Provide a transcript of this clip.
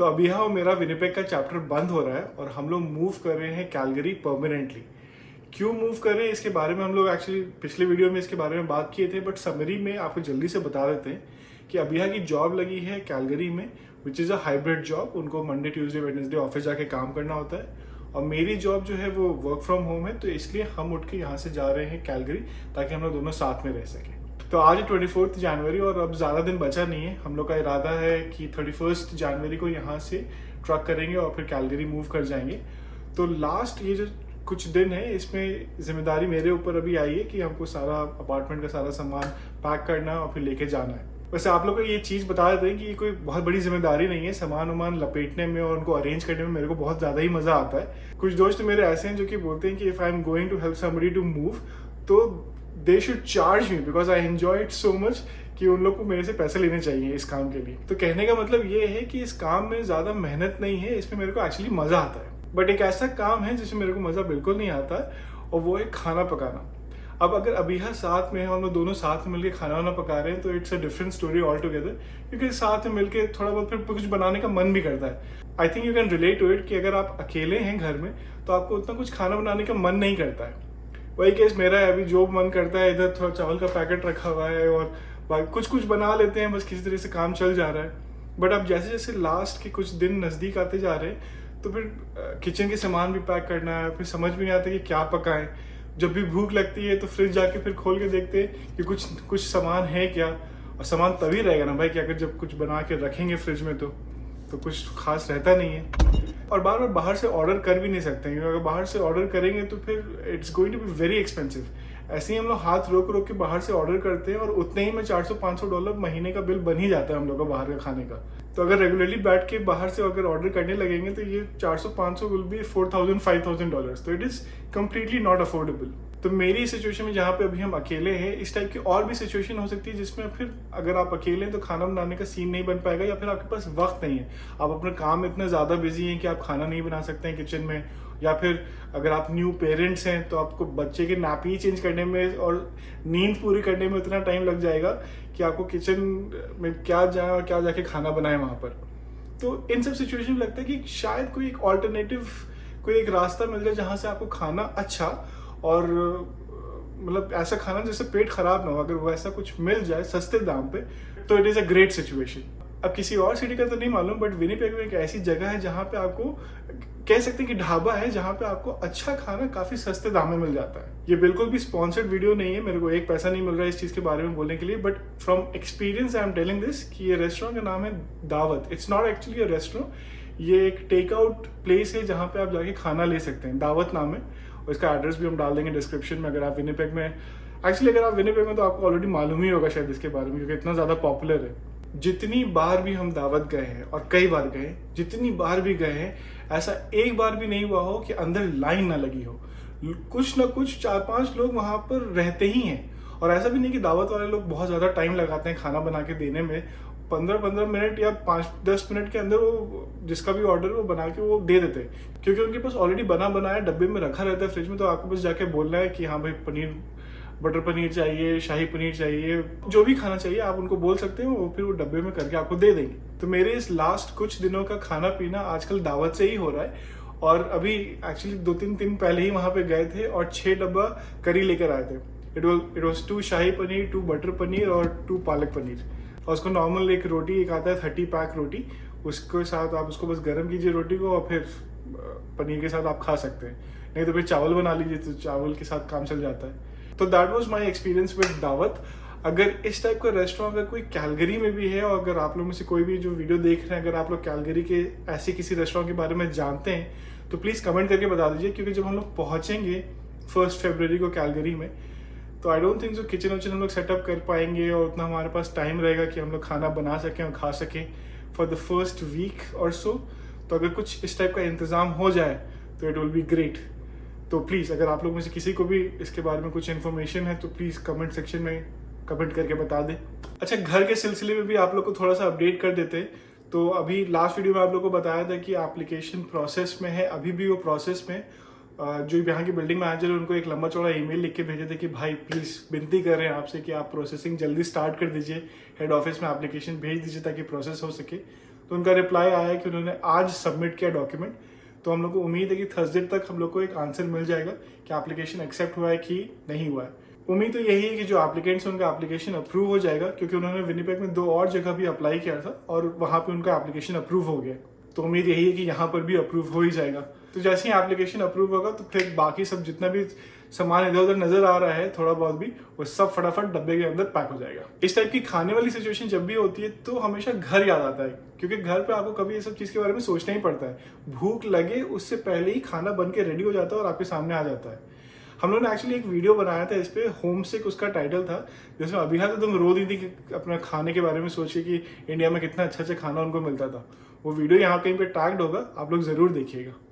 तो अभी हाँ मेरा विनिपेग का चैप्टर बंद हो रहा है और हम लोग मूव कर रहे हैं कैलगरी परमानेंटली। क्यों मूव कर रहे हैं इसके बारे में हम लोग एक्चुअली पिछले वीडियो में इसके बारे में बात किए थे, बट समरी में आपको जल्दी से बता देते हैं कि अभिया की जॉब लगी है कैलगरी में, which is a hybrid job. उनको मंडे ट्यूसडे वेडनेसडे ऑफिस जाके काम करना होता है और मेरी जॉब जो है वो वर्क फ्रॉम होम है, तो इसलिए हम उठ के यहाँ से जा रहे हैं कैलगरी ताकि हम लोग दोनों साथ में रह सकें। तो आज 24 जनवरी और अब ज़्यादा दिन बचा नहीं है। हम लोग का इरादा है कि 31 जनवरी को यहाँ से ट्रक करेंगे और फिर कैलगरी मूव कर जाएंगे। तो लास्ट ये जो कुछ दिन है इसमें जिम्मेदारी मेरे ऊपर अभी आई है कि हमको सारा अपार्टमेंट का सारा सामान पैक करना है और फिर लेके जाना है। वैसे आप लोग को ये चीज़ बता देते हैं कि ये कोई बहुत बड़ी जिम्मेदारी नहीं है। सामान वामान लपेटने में और उनको अरेंज करने में मेरे को बहुत ज़्यादा ही मज़ा आता है। कुछ दोस्त मेरे ऐसे हैं जो कि बोलते हैं कि if I am going to help somebody to move तो they should charge me because I enjoy it so much कि उन लोग को मेरे से पैसे लेने चाहिए इस काम के लिए। तो कहने का मतलब ये है कि इस काम में ज़्यादा मेहनत नहीं है, इसमें मेरे को एक्चुअली मज़ा आता है। बट एक ऐसा काम है जिसमें मेरे को मज़ा बिल्कुल नहीं आता है और वो है खाना पकाना। अब अगर अभिया साथ में है, हम लोग दोनों साथ में मिलकर खाना वाना पका रहे हैं तो it's a different story all together, क्योंकि साथ में मिलकर थोड़ा बहुत फिर कुछ बनाने का मन भी करता है। I think you can relate to it कि अगर आप अकेले हैं घर में तो आपको उतना कुछ खाना बनाने का मन नहीं करता है। वही केस मेरा है, अभी जो मन करता है इधर थोड़ा चावल का पैकेट रखा हुआ है और कुछ बना लेते हैं, बस किसी तरह से काम चल जा रहा है। बट अब जैसे जैसे लास्ट के कुछ दिन नज़दीक आते जा रहे हैं तो फिर किचन के सामान भी पैक करना है, फिर समझ भी नहीं आता कि क्या पकाएं। जब भी भूख लगती है तो फ्रिज जाके फिर खोल के देखते हैं कि कुछ सामान है क्या, और सामान तभी रहेगा ना भाई कि अगर जब कुछ बना के रखेंगे फ्रिज में तो कुछ खास रहता नहीं है। और बार बार बाहर से ऑर्डर कर भी नहीं सकते हैं, क्योंकि अगर बाहर से ऑर्डर करेंगे तो फिर it's going to be very expensive. ऐसे ही हम लोग हाथ रोक रोक के बाहर से ऑर्डर करते हैं और उतने ही में $400-500 महीने का बिल बन ही जाता है हम लोग का बाहर का खाने का। तो अगर रेगुलरली बैठ के बाहर से अगर ऑर्डर करने लगेंगे तो ये 400-500 विल बी $4,000-5,000। तो it is completely not affordable. तो मेरी सिचुएशन में जहाँ पे अभी हम अकेले हैं, इस टाइप की और भी सिचुएशन हो सकती है जिसमें फिर अगर आप अकेले हैं तो खाना बनाने का सीन नहीं बन पाएगा, या फिर आपके पास वक्त नहीं है, आप अपने काम में इतना ज़्यादा बिजी हैं कि आप खाना नहीं बना सकते हैं किचन में। या फिर अगर आप न्यू पेरेंट्स हैं तो आपको बच्चे के नापी चेंज करने में और नींद पूरी करने में उतना टाइम लग जाएगा कि आपको किचन में क्या जाए और क्या जाके खाना बनाए वहाँ पर। तो इन सब सिचुएशन में लगता है कि शायद कोई एक ऑल्टरनेटिव, कोई एक रास्ता मिल जाए जहाँ से आपको खाना अच्छा और मतलब ऐसा खाना जिससे पेट खराब ना हो, अगर वैसा कुछ मिल जाए सस्ते दाम पे तो it is a great situation. अब किसी और सिटी का तो नहीं मालूम, बट विनिपेग में एक ऐसी जगह है जहाँ पे आपको कह सकते हैं कि ढाबा है जहाँ पे आपको अच्छा खाना काफ़ी सस्ते दाम में मिल जाता है। ये बिल्कुल भी स्पॉन्सर्ड वीडियो नहीं है, मेरे को एक पैसा नहीं मिल रहा है इस चीज़ के बारे में बोलने के लिए, but from experience I am telling this कि ये रेस्टोरेंट का नाम है दावत। It's not actually a restaurant, ये एक टेक आउट प्लेस है जहाँ पे आप जाके खाना ले सकते हैं। दावत नाम है और इसका एड्रेस भी हम डाल देंगे डिस्क्रिप्शन में। अगर आप विनिपेग में, एक्चुअली अगर आप विनिपेग में तो आपको ऑलरेडी मालूम ही होगा शायद इसके बारे में, क्योंकि इतना ज़्यादा पॉपुलर है। जितनी बार भी हम दावत गए हैं और कई बार गए, जितनी बार भी गए हैं, ऐसा एक बार भी नहीं हुआ हो कि अंदर लाइन ना लगी हो। कुछ ना कुछ 4-5 लोग वहाँ पर रहते ही हैं। और ऐसा भी नहीं कि दावत वाले लोग बहुत ज़्यादा टाइम लगाते हैं खाना बना के देने में। 15-15 मिनट या 5-10 मिनट के अंदर वो जिसका भी ऑर्डर वो बना के वो दे देते हैं, क्योंकि उनके पास ऑलरेडी बना बनाया डब्बे में रखा रहता है फ्रिज में। तो आपको बस जाके बोलना है कि हाँ भाई पनीर, बटर पनीर चाहिए, शाही पनीर चाहिए, जो भी खाना चाहिए आप उनको बोल सकते हो, वो फिर वो डब्बे में करके आपको दे देंगे। तो मेरे इस लास्ट कुछ दिनों का खाना पीना आजकल दावत से ही हो रहा है। और अभी एक्चुअली 2-3 दिन पहले ही वहाँ पे गए थे और 6 डब्बा करी लेकर आए थे। It was 2 shahi paneer, 2 butter paneer और 2 पालक पनीर। और उसको नॉर्मल एक रोटी, एक आता है 30 पैक रोटी, उसके साथ आप उसको बस गर्म कीजिए रोटी को और फिर पनीर के साथ आप खा सकते हैं। नहीं तो फिर चावल बना लीजिए तो चावल के साथ काम चल जाता है। तो that was my experience with दावत। अगर इस टाइप का रेस्टोरेंट अगर कोई कैलगरी में भी है, और अगर आप लोग में से कोई भी जो वीडियो देख रहे हैं अगर आप लोग कैलगरी के ऐसे किसी रेस्टोरेंट के बारे में जानते हैं तो प्लीज़ कमेंट करके बता दीजिए, क्योंकि जब हम लोग पहुँचेंगे 1 फरवरी को कैलगरी में तो आई डोंट थिंक जो किचन विचन हम लोग सेटअप कर पाएंगे और उतना हमारे पास टाइम रहेगा कि हम लोग खाना बना सकें और खा सकें फॉर द फर्स्ट वीक और सो। तो अगर कुछ इस टाइप का इंतज़ाम हो जाए तो इट विल बी ग्रेट। तो प्लीज़ अगर आप लोग में से किसी को भी इसके बारे में कुछ इन्फॉर्मेशन है तो प्लीज़ कमेंट सेक्शन में कमेंट करके बता दें। अच्छा, घर के सिलसिले में भी आप लोग को थोड़ा सा अपडेट कर देते हैं। तो अभी लास्ट वीडियो में आप लोग को बताया था कि एप्लीकेशन प्रोसेस में है, अभी भी वो प्रोसेस में। जो यहाँ की बिल्डिंग मैनेजर है उनको एक लंबा चौड़ा ईमेल लिख के भेजे थे कि भाई प्लीज़ विनती कर रहे हैं आपसे कि आप प्रोसेसिंग जल्दी स्टार्ट कर दीजिए, हेड ऑफिस में एप्लीकेशन भेज दीजिए ताकि प्रोसेस हो सके। तो उनका रिप्लाई आया कि उन्होंने आज सबमिट किया डॉक्यूमेंट। तो हम लोग को उम्मीद है कि थर्सडे तक हम लोग को एक आंसर मिल जाएगा कि एप्लीकेशन एक्सेप्ट हुआ है कि नहीं हुआ है। उम्मीद तो यही है कि जो एप्लीकेंट्स उनका एप्लीकेशन अप्रूव हो जाएगा, क्योंकि उन्होंने विनिपेग में 2 और जगह भी अप्लाई किया था और वहां पे उनका एप्लीकेशन अप्रूव हो गया। तो उम्मीद यही है कि यहाँ पर भी अप्रूव हो ही जाएगा। तो जैसे ही एप्लीकेशन अप्रूव होगा तो फिर बाकी सब जितना भी सामान इधर उधर नजर आ रहा है थोड़ा बहुत भी, वो सब फटाफट डब्बे के अंदर पैक हो जाएगा। इस टाइप की खाने वाली सिचुएशन जब भी होती है तो हमेशा घर याद आता है, क्योंकि घर पे आपको कभी ये सब चीज के बारे में सोचना ही पड़ता है। भूख लगे उससे पहले ही खाना बन के रेडी हो जाता है और आपके सामने आ जाता है। हम लोगों ने एक्चुअली एक वीडियो बनाया था इस पे, होम सिक उसका टाइटल था, जिसमें अभिहा तो तुम रो दी थी कि अपना खाने के बारे में सोचिए कि इंडिया में कितना अच्छा अच्छा खाना उनको मिलता था। वो वीडियो यहाँ कहीं पे टैग्ड होगा, आप लोग जरूर देखिएगा।